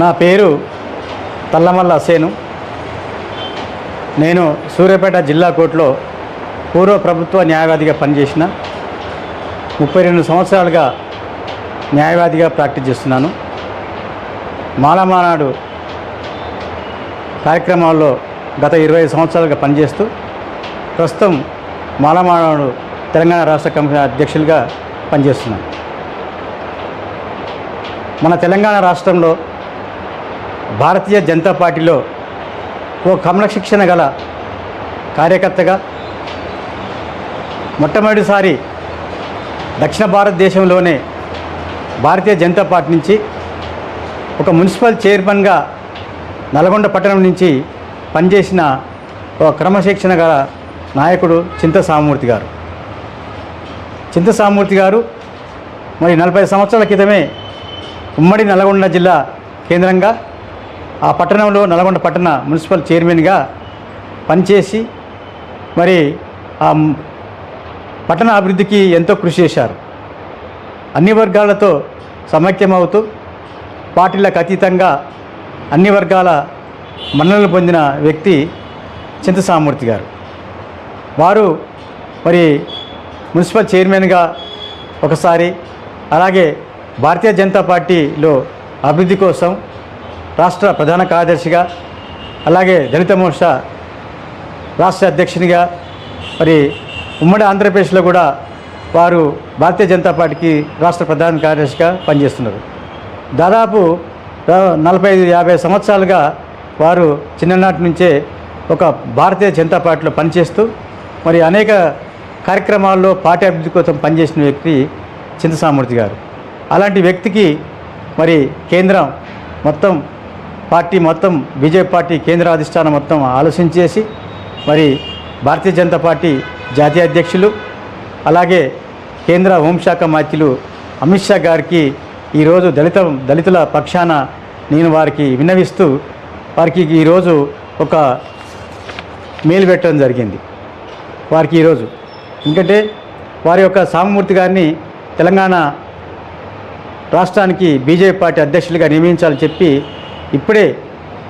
నా పేరు తల్లమల్ల హుసేను. నేను సూర్యాపేట జిల్లా కోర్టులో పూర్వ ప్రభుత్వ న్యాయవాదిగా పనిచేసిన 32 సంవత్సరాలుగా న్యాయవాదిగా ప్రాక్టీస్ చేస్తున్నాను. మాలమానాడు కార్యక్రమాల్లో గత 25 సంవత్సరాలుగా పనిచేస్తూ ప్రస్తుతం మాలమానాడు తెలంగాణ రాష్ట్ర కమిటీ అధ్యక్షులుగా పనిచేస్తున్నాను. మన తెలంగాణ రాష్ట్రంలో భారతీయ జనతా పార్టీలో ఓ క్రమశిక్షణ గల కార్యకర్తగా మొట్టమొదటిసారి దక్షిణ భారతదేశంలోనే భారతీయ జనతా పార్టీ నుంచి ఒక మున్సిపల్ చైర్మన్గా నల్గొండ పట్టణం నుంచి పనిచేసిన ఒక క్రమశిక్షణ గల నాయకుడు చింత సామూర్తి గారు. చింత సామూర్తి గారు మరి 40 సంవత్సరాల క్రితమే ఉమ్మడి నల్గొండ జిల్లా కేంద్రంగా ఆ పట్టణంలో నల్గొండ పట్టణ మున్సిపల్ చైర్మన్గా పనిచేసి మరి ఆ పట్టణ అభివృద్ధికి ఎంతో కృషి చేశారు. అన్ని వర్గాలతో సమైక్యమవుతూ పార్టీలకు అతీతంగా అన్ని వర్గాల మన్ననలు పొందిన వ్యక్తి చింత సామూర్తి గారు. వారు మరి మున్సిపల్ చైర్మన్గా ఒకసారి, అలాగే భారతీయ జనతా పార్టీలో అభివృద్ధి కోసం రాష్ట్ర ప్రధాన కార్యదర్శిగా, అలాగే దళిత మోర్చా రాష్ట్ర అధ్యక్షునిగా, మరి ఉమ్మడి ఆంధ్రప్రదేశ్లో కూడా వారు భారతీయ జనతా పార్టీకి రాష్ట్ర ప్రధాన కార్యదర్శిగా పనిచేస్తున్నారు. దాదాపు 45-50 సంవత్సరాలుగా వారు చిన్ననాటి నుంచే ఒక భారతీయ జనతా పార్టీలో పనిచేస్తూ మరి అనేక కార్యక్రమాల్లో పార్టీ అభివృద్ధి కోసం పనిచేసిన వ్యక్తి చింత సామూర్తి గారు. అలాంటి వ్యక్తికి మరి కేంద్రం మొత్తం పార్టీ మొత్తం బీజేపీ పార్టీ కేంద్ర అధిష్టానం మొత్తం ఆలోచించేసి మరి భారతీయ జనతా పార్టీ జాతీయ అధ్యక్షులు, అలాగే కేంద్ర హోంశాఖ మంత్రులు అమిత్ షా గారికి ఈరోజు దళితుల పక్షాన నేను వారికి విన్నవిస్తూ వారికి ఈరోజు ఒక మెయిల్ పెట్టడం జరిగింది. వారికి ఈరోజు ఎందుకంటే వారి యొక్క సామూర్తి గారిని తెలంగాణ రాష్ట్రానికి బీజేపీ పార్టీ అధ్యక్షులుగా నియమించాలని చెప్పి ఇప్పుడే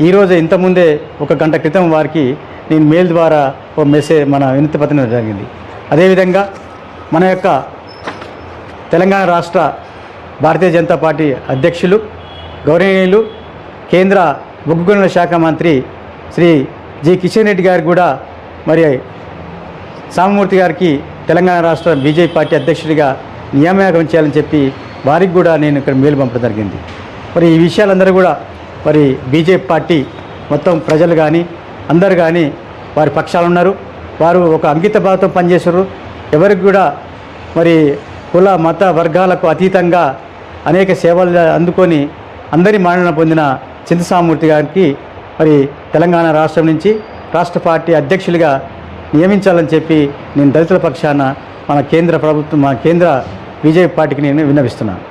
ఈరోజు ఇంతకుముందే 1 గంట క్రితం వారికి నేను మెయిల్ ద్వారా ఓ మెసేజ్ మన వినతి పత్రం జరిగింది. అదేవిధంగా మన యొక్క తెలంగాణ రాష్ట్ర భారతీయ జనతా పార్టీ అధ్యక్షులు గౌరవనీయులు కేంద్ర బొగ్గు గనుల శాఖ మంత్రి శ్రీ జి కిషన్ రెడ్డి గారికి కూడా మరి సామూర్తి గారికి తెలంగాణ రాష్ట్ర బీజేపీ పార్టీ అధ్యక్షుడిగా నియామకం చేయాలని చెప్పి వారికి కూడా నేను ఇక్కడ మెయిల్ పంపడం జరిగింది. మరి ఈ విషయాలందరూ కూడా మరి బీజేపీ పార్టీ మొత్తం ప్రజలు కానీ అందరు కానీ వారి పక్షాలు ఉన్నారు. వారు ఒక అంకిత భావంతో పనిచేశారు. ఎవరికి కూడా మరి కుల మత వర్గాలకు అతీతంగా అనేక సేవలు అందుకొని అందరి మన్నన పొందిన చింత సామూర్తి గారికి మరి తెలంగాణ రాష్ట్రం నుంచి రాష్ట్ర పార్టీ అధ్యక్షులుగా నియమించాలని చెప్పి నేను దళితుల పక్షాన మన కేంద్ర ప్రభుత్వం, మా కేంద్ర బీజేపీ పార్టీకి నేను విన్నవిస్తున్నాను.